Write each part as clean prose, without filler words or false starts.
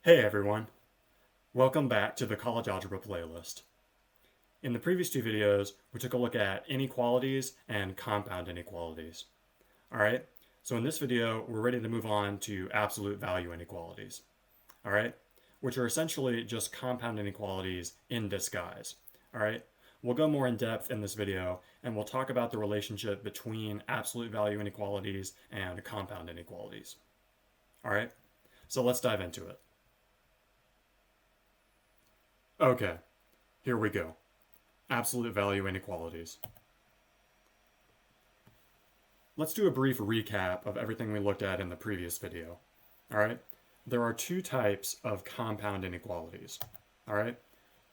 Hey everyone, welcome back to the College Algebra playlist. In the previous two videos, we took a look at inequalities and compound inequalities. Alright, so in this video, we're ready to move on to absolute value inequalities. Alright, which are essentially just compound inequalities in disguise. Alright, we'll go more in depth in this video and we'll talk about the relationship between absolute value inequalities and compound inequalities. Alright, so let's dive into it. Okay, here we go. Absolute value inequalities. Let's do a brief recap of everything we looked at in the previous video. Alright, there are two types of compound inequalities. Alright,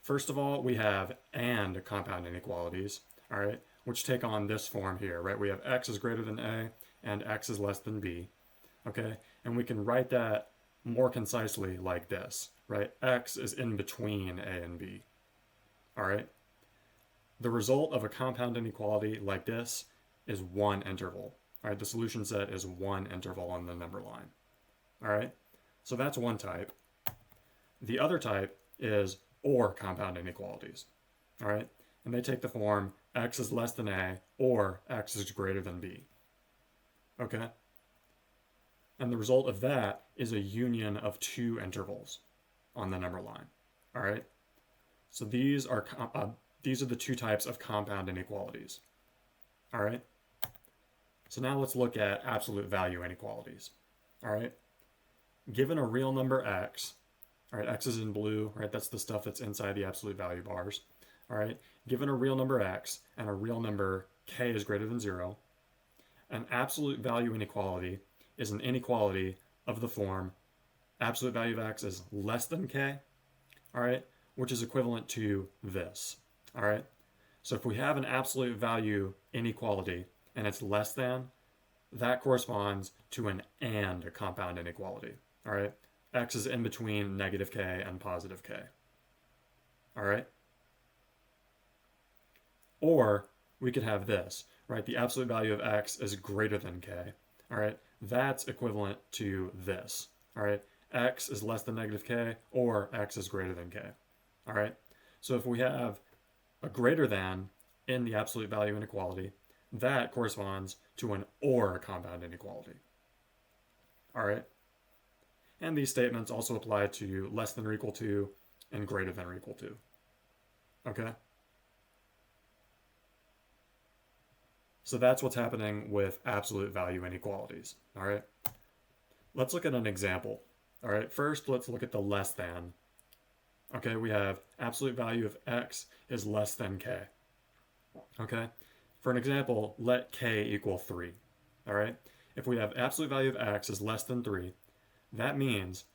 first of all, we have and compound inequalities, alright, which take on this form here, right? We have x is greater than a and x is less than b, okay? And we can write that more concisely like this, right? X is in between a and b, all right? The result of a compound inequality like this is one interval, all right? The solution set is one interval on the number line, all right? So that's one type. The other type is or compound inequalities, all right? And they take the form x is less than a or x is greater than b, okay? And the result of that is a union of two intervals on the number line. All right. So these are the two types of compound inequalities. All right. So now let's look at absolute value inequalities. All right. Given a real number x, all right, x is in blue, right? That's the stuff that's inside the absolute value bars. All right. Given a real number x and a real number k is greater than 0, an absolute value inequality is an inequality of the form absolute value of x is less than k, all right, which is equivalent to this, all right? So if we have an absolute value inequality and it's less than, that corresponds to an and compound inequality, all right? X is in between negative k and positive k, all right? Or we could have this, right? The absolute value of x is greater than k, all right? That's equivalent to this, all right? X is less than negative k or x is greater than k, all right? So if we have a greater than in the absolute value inequality, that corresponds to an or compound inequality, all right? And these statements also apply to less than or equal to and greater than or equal to, okay? So that's what's happening with absolute value inequalities, all right? Let's look at an example, all right? First, let's look at the less than. Okay, we have absolute value of x is less than k, okay? For an example, let k equal 3, all right? If we have absolute value of x is less than 3, that means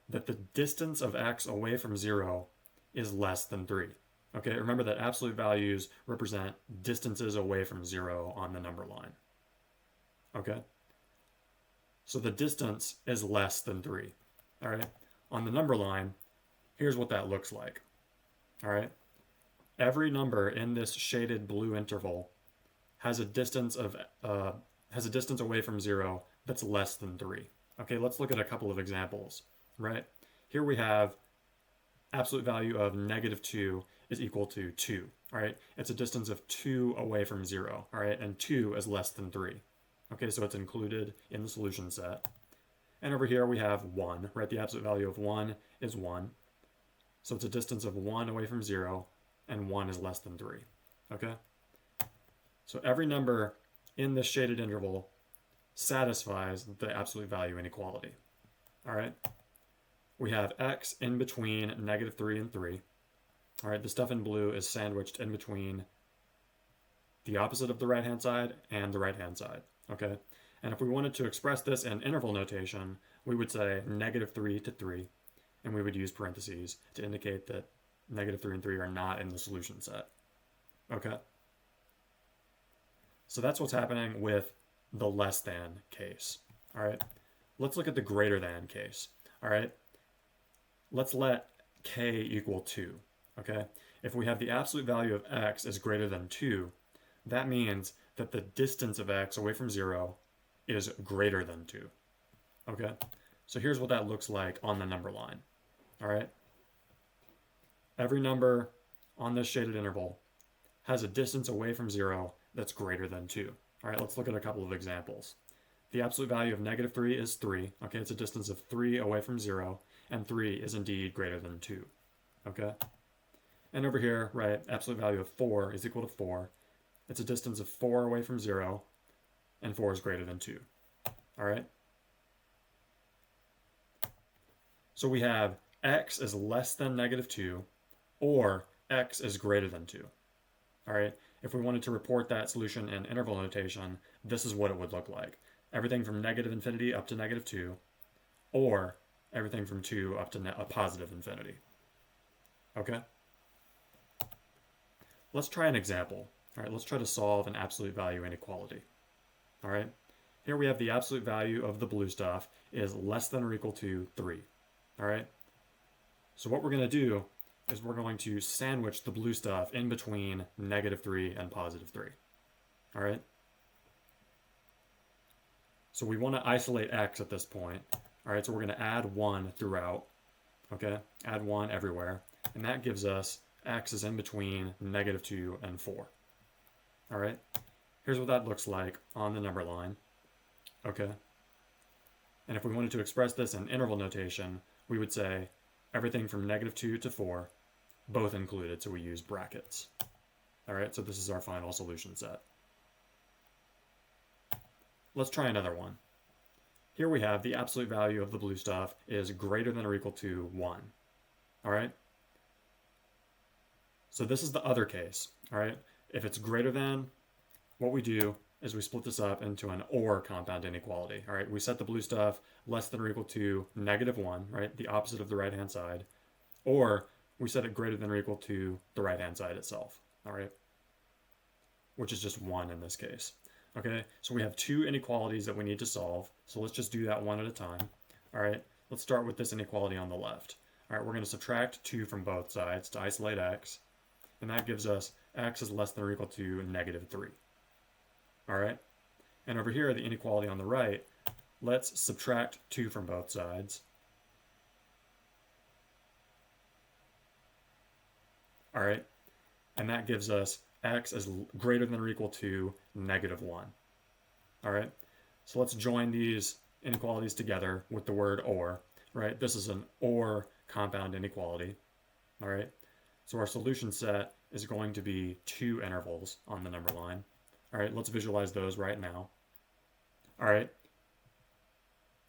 that the distance of x away from 0 is less than 3. Okay, remember that absolute values represent distances away from 0 on the number line. Okay? So the distance is less than 3. All right? On the number line, here's what that looks like. All right? Every number in this shaded blue interval has a distance away from 0 that's less than 3. Okay, let's look at a couple of examples, right? Here we have absolute value of negative 2 is equal to 2, all right? It's a distance of 2 away from 0, all right? And 2 is less than 3. Okay, so it's included in the solution set. And over here we have 1, right? The absolute value of 1 is 1. So it's a distance of 1 away from 0, and 1 is less than 3, okay? So every number in this shaded interval satisfies the absolute value inequality, all right? We have x in between negative 3 and 3. All right, the stuff in blue is sandwiched in between the opposite of the right-hand side and the right-hand side, okay? And if we wanted to express this in interval notation, we would say negative 3 to 3, and we would use parentheses to indicate that negative 3 and 3 are not in the solution set, okay? So that's what's happening with the less than case, all right? Let's look at the greater than case, all right? Let's let k equal 2, okay? If we have the absolute value of x is greater than 2, that means that the distance of x away from 0 is greater than 2, okay? So here's what that looks like on the number line. all right? Every number on this shaded interval has a distance away from 0 that's greater than 2. All right, let's look at a couple of examples. The absolute value of negative 3 is 3. Okay, it's a distance of 3 away from 0, and 3 is indeed greater than 2. Okay? And over here, right, absolute value of 4 is equal to 4. It's a distance of 4 away from 0, and 4 is greater than 2. All right? So we have x is less than negative 2, or x is greater than 2. All right? If we wanted to report that solution in interval notation, this is what it would look like. Everything from negative infinity up to negative 2, or everything from 2 up to a positive infinity. Okay? Let's try an example. All right, let's try to solve an absolute value inequality. All right? Here we have the absolute value of the blue stuff is less than or equal to 3. All right? So what we're going to do is we're going to sandwich the blue stuff in between negative 3 and positive 3. All right? So we want to isolate x at this point. All right, so we're going to add 1 throughout. Okay? Add 1 everywhere. And that gives us x is in between negative 2 and 4. All right? Here's what that looks like on the number line. Okay? And if we wanted to express this in interval notation, we would say everything from negative 2 to 4, both included, so we use brackets. All right, so this is our final solution set. Let's try another one. Here we have the absolute value of the blue stuff is greater than or equal to 1. All right? So this is the other case. All right? If it's greater than, what we do is we split this up into an or compound inequality. All right? We set the blue stuff less than or equal to negative 1, right? The opposite of the right-hand side. Or we set it greater than or equal to the right-hand side itself. All right? Which is just 1 in this case. Okay, so we have two inequalities that we need to solve. So let's just do that one at a time. All right, let's start with this inequality on the left. All right, we're going to subtract 2 from both sides to isolate x. And that gives us x is less than or equal to negative 3. All right, and over here, the inequality on the right, let's subtract 2 from both sides. All right, and that gives us x is greater than or equal to negative 1. All right, so let's join these inequalities together with the word or, right? This is an or compound inequality. All right, so our solution set is going to be 2 intervals on the number line. All right, let's visualize those right now. All right,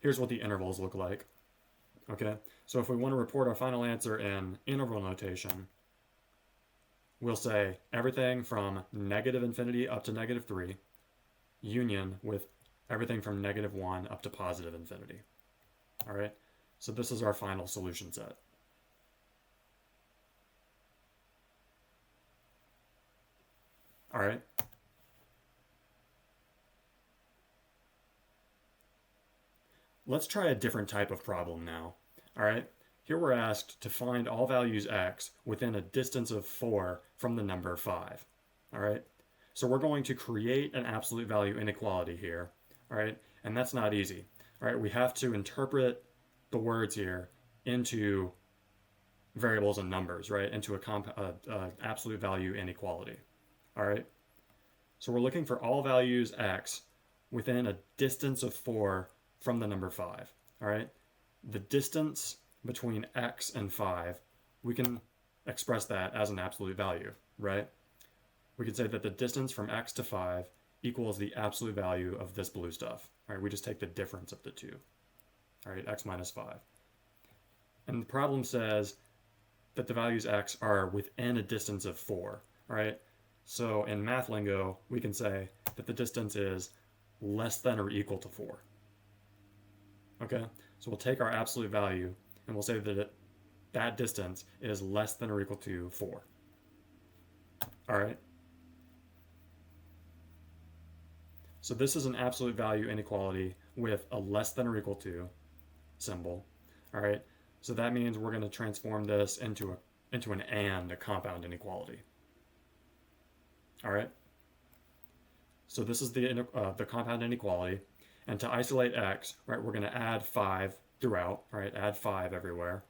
here's what the intervals look like. Okay, so if we want to report our final answer in interval notation, we'll say everything from negative infinity up to negative 3, union with everything from negative 1 up to positive infinity. All right, so this is our final solution set. All right. Let's try a different type of problem now. All right. Here we're asked to find all values x within a distance of 4 from the number 5. All right. So we're going to create an absolute value inequality here. All right. And that's not easy. All right. We have to interpret the words here into variables and numbers, right? Into a absolute value inequality. All right. So we're looking for all values x within a distance of 4 from the number 5. All right. The distance between x and 5, we can express that as an absolute value, right? We could say that the distance from x to 5 equals the absolute value of this blue stuff. All right, we just take the difference of the two. All right, x minus 5. And the problem says that the values x are within a distance of 4. All right, so in math lingo, we can say that the distance is less than or equal to 4. Okay, so we'll take our absolute value and we'll say that that distance is less than or equal to 4. All right. So this is an absolute value inequality with a less than or equal to symbol. All right. So that means we're going to transform this into an and, a compound inequality. All right. So this is the compound inequality. And to isolate x, right, we're going to add 5 throughout, right? Add 5 everywhere.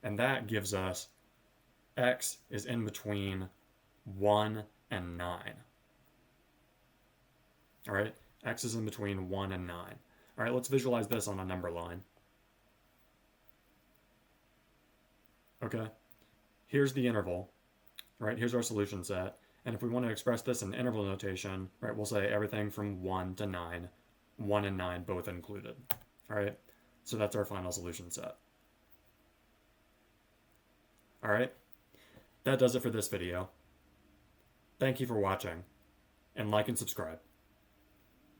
And that gives us x is in between 1 and 9. All right, x is in between 1 and 9. All right, let's visualize this on a number line. Okay, here's the interval, right? Here's our solution set. And if we want to express this in interval notation, right, we'll say everything from 1 to 9, 1 and 9 both included. All right, so that's our final solution set. All right, that does it for this video. Thank you for watching, and like and subscribe.